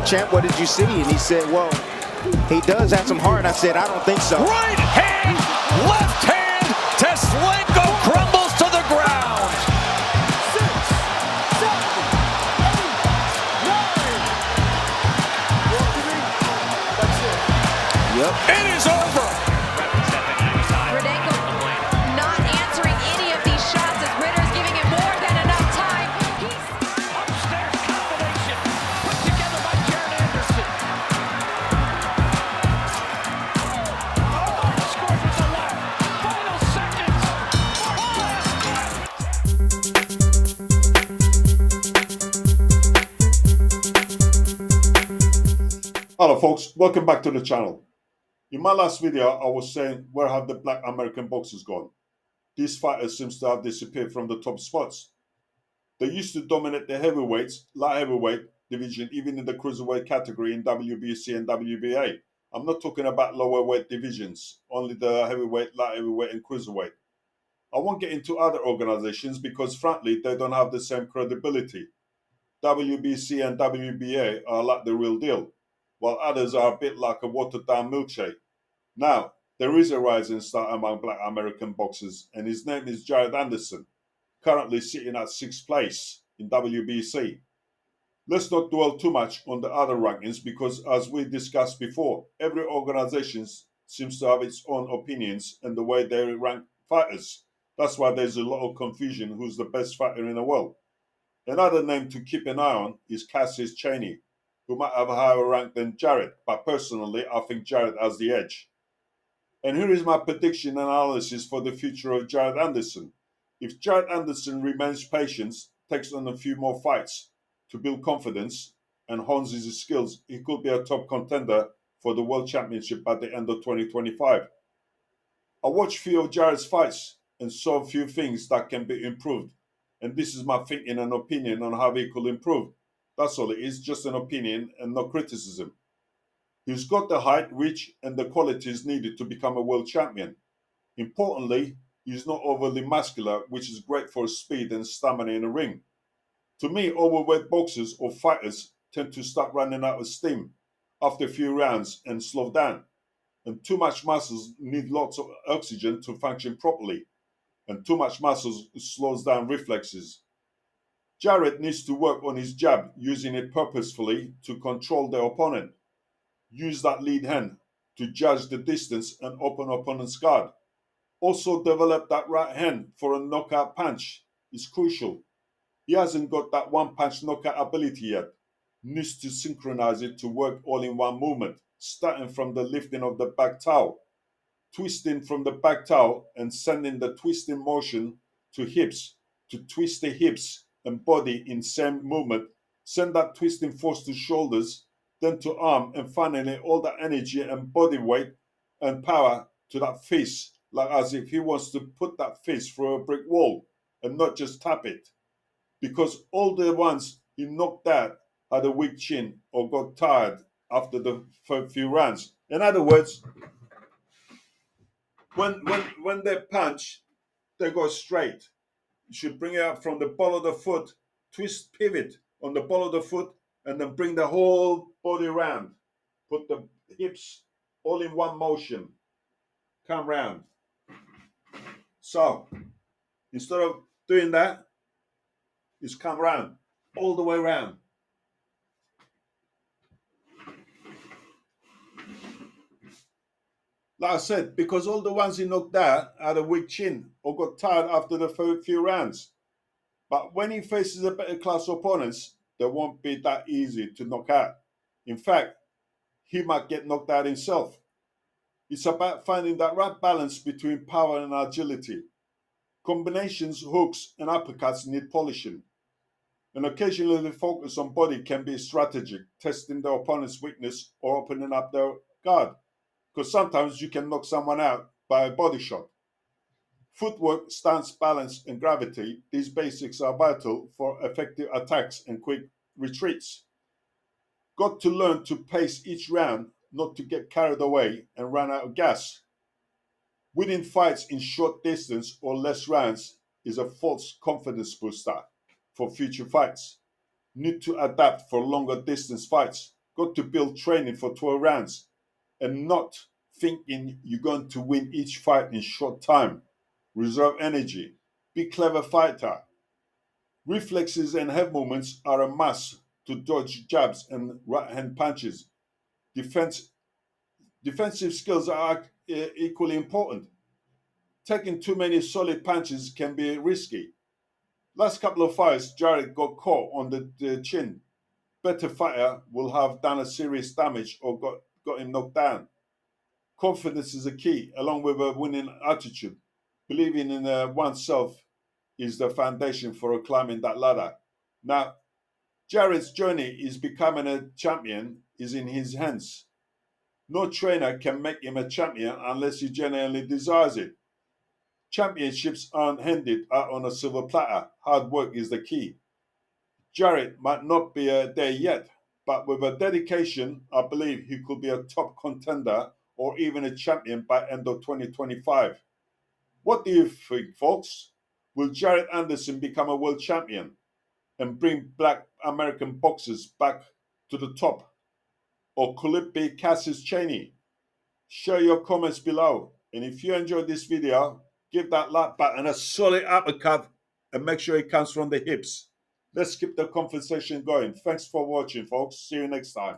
champ, what did you see? And he said, well, he does have some heart. I said, I don't think so. Right hand, left hand, Teslenko crumbles to the ground. 6, 7, 8, 9. That's it. Yep. It is over. Rudenko not answering any of these shots as Ritter's giving him more than enough time. He's Upstairs combination put together by Jared Anderson. Oh, scored with the left. Final seconds. Hello folks, welcome back to the channel. In my last video, I was saying where have the black American boxers gone? These fighters seem to have disappeared from the top spots. They used to dominate the heavyweights, light heavyweight division, even in the cruiserweight category in WBC and WBA. I'm not talking about lower weight divisions, only the heavyweight, light heavyweight and cruiserweight. I won't get into other organizations because frankly, they don't have the same credibility. WBC and WBA are like the real deal, while others are a bit like a watered-down milkshake. Now, there is a rising star among black American boxers, and his name is Jared Anderson, currently sitting at 6th place in WBC. Let's not dwell too much on the other rankings because, as we discussed before, every organization seems to have its own opinions and the way they rank fighters. That's why there's a lot of confusion who's the best fighter in the world. Another name to keep an eye on is Cassius Chaney, who might have a higher rank than Jared, but personally, I think Jared has the edge. And here is my prediction analysis for the future of Jared Anderson. If Jared Anderson remains patient, takes on a few more fights to build confidence, and hones his skills, he could be a top contender for the World Championship by the end of 2025. I watched a few of Jared's fights and saw a few things that can be improved. And this is my thinking and opinion on how he could improve. That's all it is, just an opinion and no criticism. He's got the height, reach, and the qualities needed to become a world champion. Importantly, he's not overly muscular, which is great for speed and stamina in the ring. To me, overweight boxers or fighters tend to start running out of steam after a few rounds and slow down. And too much muscles need lots of oxygen to function properly. And too much muscles slows down reflexes. Jared needs to work on his jab, using it purposefully to control the opponent. Use that lead hand to judge the distance and open opponent's guard. Also develop that right hand for a knockout punch. It's crucial. He hasn't got that one punch knockout ability yet. Needs to synchronize it to work all in one movement, starting from the lifting of the back towel, twisting from the back towel and sending the twisting motion to hips, to twist the hips and body in same movement, send that twisting force to shoulders, then to arm, and finally all that energy and body weight and power to that fist, like as if he wants to put that fist through a brick wall and not just tap it. Because all the ones he knocked out had a weak chin or got tired after the few rounds. In other words, when they punch, they go straight. You should bring it up from the ball of the foot, twist, pivot on the ball of the foot, and then bring the whole body around. Put the hips all in one motion. Come round. So, instead of doing that, just come round, all the way round. Like I said, because all the ones he knocked out had a weak chin or got tired after the few rounds. But when he faces a better class opponents, they won't be that easy to knock out. In fact, he might get knocked out himself. It's about finding that right balance between power and agility. Combinations, hooks, and uppercuts need polishing. And occasionally the focus on body can be strategic, testing the opponent's weakness or opening up their guard. Because sometimes you can knock someone out by a body shot. Footwork, stance, balance, and gravity, these basics are vital for effective attacks and quick retreats. Got to learn to pace each round, not to get carried away and run out of gas. Winning fights in short distance or less rounds is a false confidence booster for future fights. Need to adapt for longer distance fights got to build training for 12 rounds and not thinking you're going to win each fight in short time. Reserve energy. Be clever fighter. Reflexes and head movements are a must to dodge jabs and right hand punches. Defensive skills are equally important. Taking too many solid punches can be risky. Last couple of fights, Jarrett got caught on the chin. Better fighter will have done a serious damage or got him knocked down. Confidence is a key, along with a winning attitude. Believing in oneself is the foundation for climbing that ladder. Now, Jarrett's journey is becoming a champion is in his hands. No trainer can make him a champion unless he genuinely desires it. Championships aren't handed out on a silver platter. Hard work is the key. Jarrett might not be there yet, but with a dedication, I believe he could be a top contender or even a champion by end of 2025. What do you think, folks? Will Jarrett Anderson become a world champion and bring black American boxers back to the top? Or could it be Cassius Chaney? Share your comments below. And if you enjoyed this video, give that like button a solid uppercut and make sure it comes from the hips. Let's keep the conversation going. Thanks for watching, folks. See you next time.